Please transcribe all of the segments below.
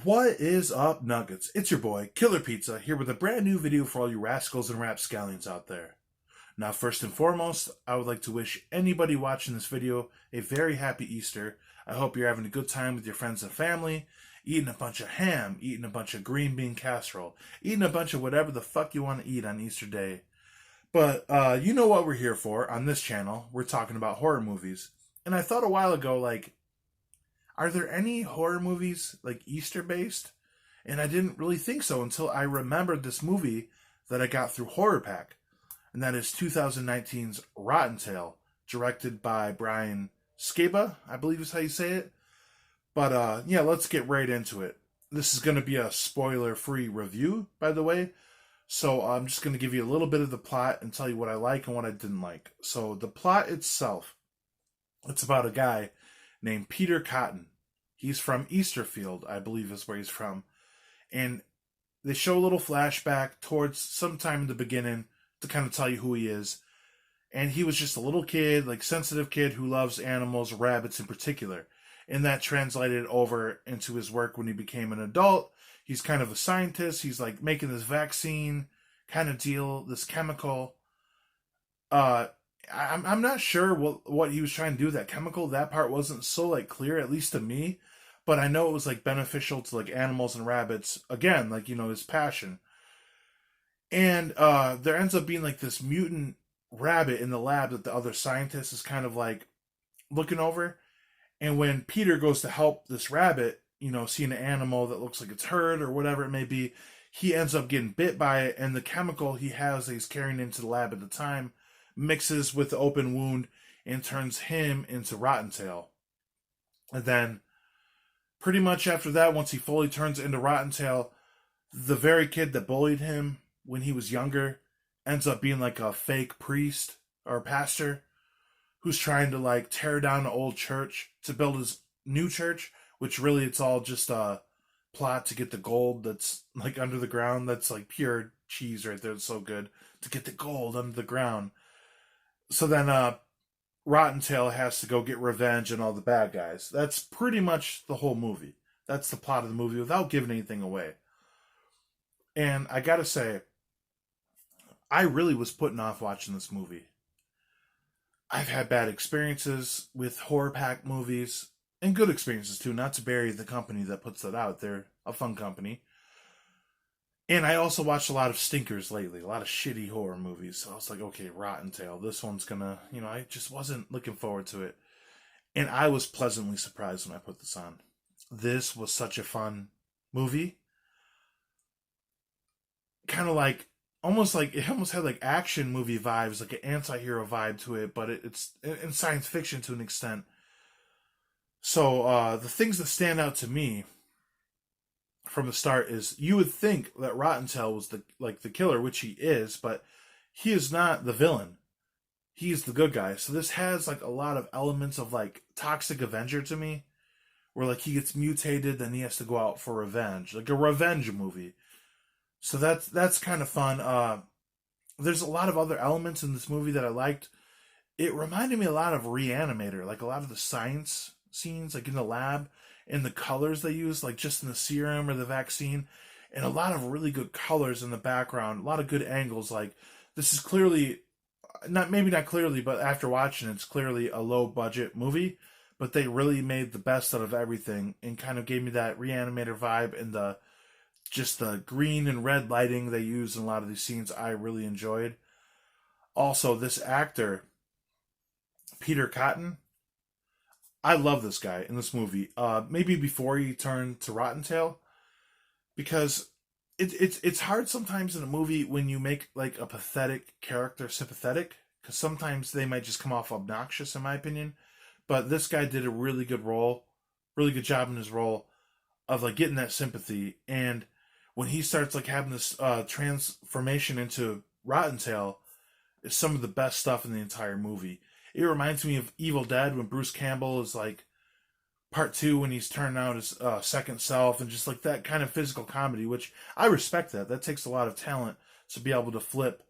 What is up, Nuggets? It's your boy, Killer Pizza, here with a brand new video for all you rascals and rapscallions out there. Now, first and foremost, I would like to wish anybody watching this video a very happy Easter. I hope you're having a good time with your friends and family, eating a bunch of ham, eating a bunch of green bean casserole, eating a bunch of whatever the fuck you want to eat on Easter Day. But you know what we're here for on this channel. We're talking about horror movies. And I thought a while ago, are there any horror movies like Easter based? And I didn't really think so until I remembered this movie that I got through Horror Pack. And that is 2019's Rottentail, directed by Brian Skaba, I believe is how you say it. But yeah, let's get right into it. This is going to be a spoiler-free review, by the way. So I'm just going to give you a little bit of the plot and tell you what I like and what I didn't like. So the plot itself, it's about a guy named Peter Cotton. He's from Easterfield, I believe is where he's from. And they show a little flashback towards sometime in the beginning to kind of tell you who he is. And he was just a little kid, sensitive kid who loves animals, rabbits in particular. And that translated over into his work when he became an adult. He's kind of a scientist. He's making this vaccine kind of deal, this chemical. I'm not sure what he was trying to do with that chemical. That part wasn't so clear, at least to me. But I know it was beneficial to animals and rabbits. Again, his passion. And there ends up being this mutant rabbit in the lab that the other scientist is kind of looking over. And when Peter goes to help this rabbit, see an animal that looks like it's hurt or whatever it may be, he ends up getting bit by it, and the chemical he has that he's carrying into the lab at the time mixes with the open wound and turns him into Rottentail. And then pretty much after that, once he fully turns into Rottentail, the very kid that bullied him when he was younger ends up being a fake priest or pastor who's trying to tear down the old church to build his new church, which really it's all just a plot to get the gold that's under the ground. That's pure cheese right there. It's so good to get the gold under the ground. So then Rottentail has to go get revenge on all the bad guys. That's pretty much the whole movie. That's the plot of the movie without giving anything away. And I gotta say, I really was putting off watching this movie. I've had bad experiences with horror pack movies, and good experiences too, not to bury the company that puts that out. They're a fun company. And I also watched a lot of stinkers lately, a lot of shitty horror movies. So I was okay, Rottentail, this one's gonna, I just wasn't looking forward to it. And I was pleasantly surprised when I put this on. This was such a fun movie. Kind of it almost had action movie vibes, an anti-hero vibe to it, but it's in science fiction to an extent. So the things that stand out to me from the start is you would think that Rottentail was the killer, which he is, but he is not the villain. He's the good guy. So this has a lot of elements of Toxic Avenger to me, where he gets mutated, then he has to go out for revenge, a revenge movie. So that's kind of fun. There's a lot of other elements in this movie that I liked. It reminded me a lot of Reanimator, a lot of the science scenes, in the lab, and the colors they use, just in the serum or the vaccine, and a lot of really good colors in the background, a lot of good angles. This is clearly, maybe not clearly, but after watching it's clearly a low budget movie, but they really made the best out of everything and kind of gave me that Reanimator vibe, and the green and red lighting they use in a lot of these scenes I really enjoyed. Also, this actor, Peter Cotton, I love this guy in this movie. Maybe before he turned to Rottentail, because it's hard sometimes in a movie when you make a pathetic character sympathetic, because sometimes they might just come off obnoxious, in my opinion. But this guy did a really good job in his role of getting that sympathy. And when he starts having this transformation into Rottentail, is some of the best stuff in the entire movie. It reminds me of Evil Dead when Bruce Campbell is part 2 when he's turning out his second self, and just that kind of physical comedy, which I respect that. That takes a lot of talent to be able to flip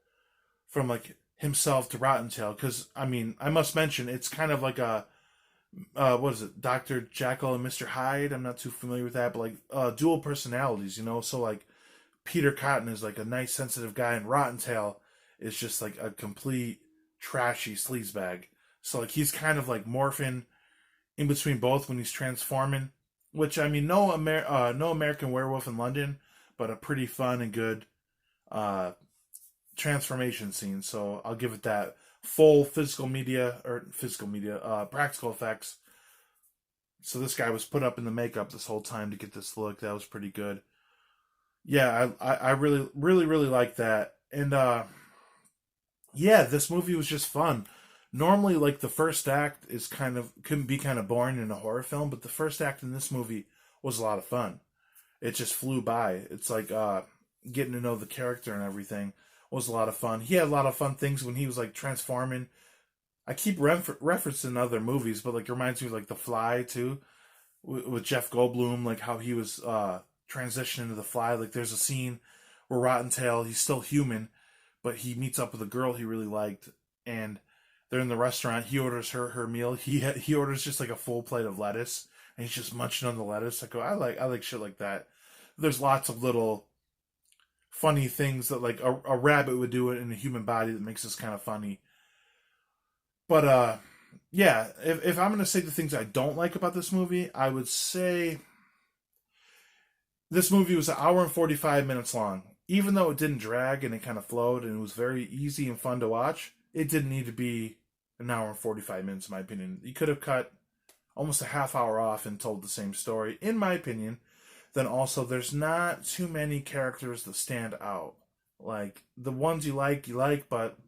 from himself to Rottentail, because I must mention it's kind of a what is it, Dr. Jekyll and Mr. Hyde. I'm not too familiar with that, but like dual personalities, you know. So like Peter Cotton is like a nice, sensitive guy, and Rottentail is just like a complete trashy sleazebag. So like he's kind of like morphing in between both when he's transforming. Which I mean, no American Werewolf in London, but a pretty fun and good uh, transformation scene. So I'll give it that. Full practical effects. So this guy was put up in the makeup this whole time to get this look. That was pretty good. Yeah, I really really like that. And yeah, this movie was just fun. Normally, like the first act is can be kind of boring in a horror film, but the first act in this movie was a lot of fun. It just flew by. It's like getting to know the character and everything was a lot of fun. He had a lot of fun things when he was like transforming. I keep referencing other movies, but like it reminds me of like The Fly too, with Jeff Goldblum, like how he was transitioning to The Fly. Like there's a scene where Rottentail, he's still human, but he meets up with a girl he really liked, and they're in the restaurant. He orders her meal. He orders just like a full plate of lettuce, and he's just munching on the lettuce. I like shit like that. There's lots of little funny things that like a rabbit would do it in a human body that makes this kind of funny. But yeah, if I'm gonna say the things I don't like about this movie, I would say this movie was an hour and 45 minutes long. Even though it didn't drag and it kind of flowed and it was very easy and fun to watch, it didn't need to be an hour and 45 minutes, in my opinion. You could have cut almost a half hour off and told the same story, in my opinion. Then also, there's not too many characters that stand out. Like, the ones you like, but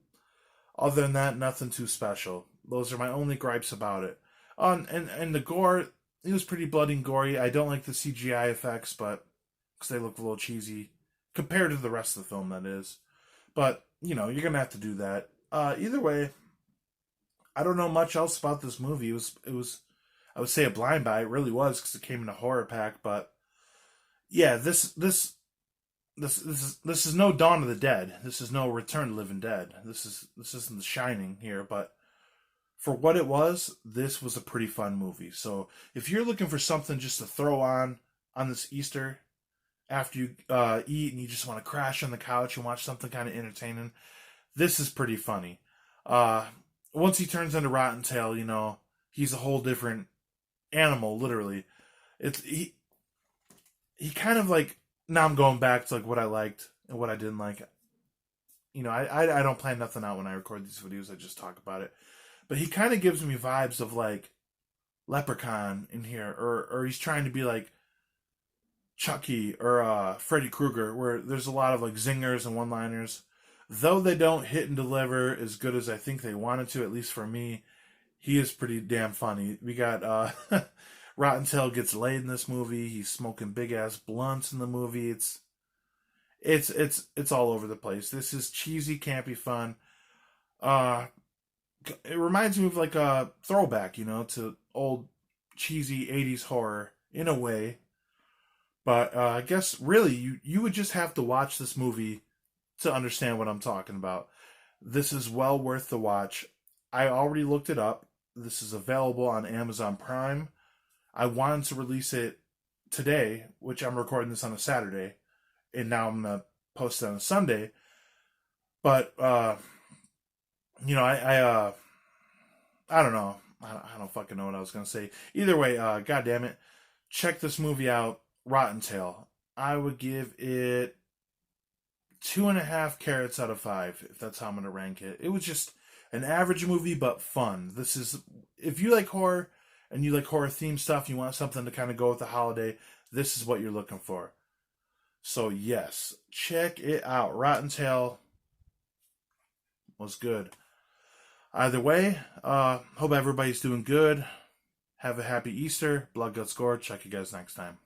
other than that, nothing too special. Those are my only gripes about it. And the gore, it was pretty bloody and gory. I don't like the CGI effects, but because they look a little cheesy compared to the rest of the film, that is. But you know, you're gonna have to do that. Either way, I don't know much else about this movie. It was I would say a blind buy. It really was because it came in a horror pack. But yeah, this is no Dawn of the Dead. This is no Return to Living Dead. This isn't The Shining here, but for what it was, this was a pretty fun movie. So if you're looking for something just to throw on this Easter after you eat and you just want to crash on the couch and watch something kind of entertaining, this is pretty funny. Uh, Once he turns into Rottentail, you know, he's a whole different animal, literally. It's he kind of like, now I'm going back to like what I liked and what I didn't like. You know, I don't plan nothing out when I record these videos. I just talk about it. But he kind of gives me vibes of like Leprechaun in here, or he's trying to be like Chucky or Freddy Krueger, where there's a lot of like zingers and one-liners. Though they don't hit and deliver as good as I think they wanted to, at least for me, he is pretty damn funny. We got Rottentail gets laid in this movie. He's smoking big ass blunts in the movie. It's all over the place. This is cheesy, campy fun. Uh, it reminds me of like a throwback, you know, to old cheesy '80s horror in a way. But I guess really you would just have to watch this movie to understand what I'm talking about. This is well worth the watch. I already looked it up. This is available on Amazon Prime. I wanted to release it today, which I'm recording this on a Saturday, and now I'm gonna post it on a Sunday. But you know, I don't know. I don't fucking know what I was gonna say. Either way, god damn it, check this movie out, Rottentail. I would give it 2.5 carrots out of 5, if that's how I'm gonna rank it. It was just an average movie, but fun. This is, if you like horror and you like horror themed stuff, you want something to kind of go with the holiday, this is what you're looking for. So yes, check it out. Rottentail was good. Either way, hope everybody's doing good. Have a happy Easter. Blood Guts Gore. Check you guys next time.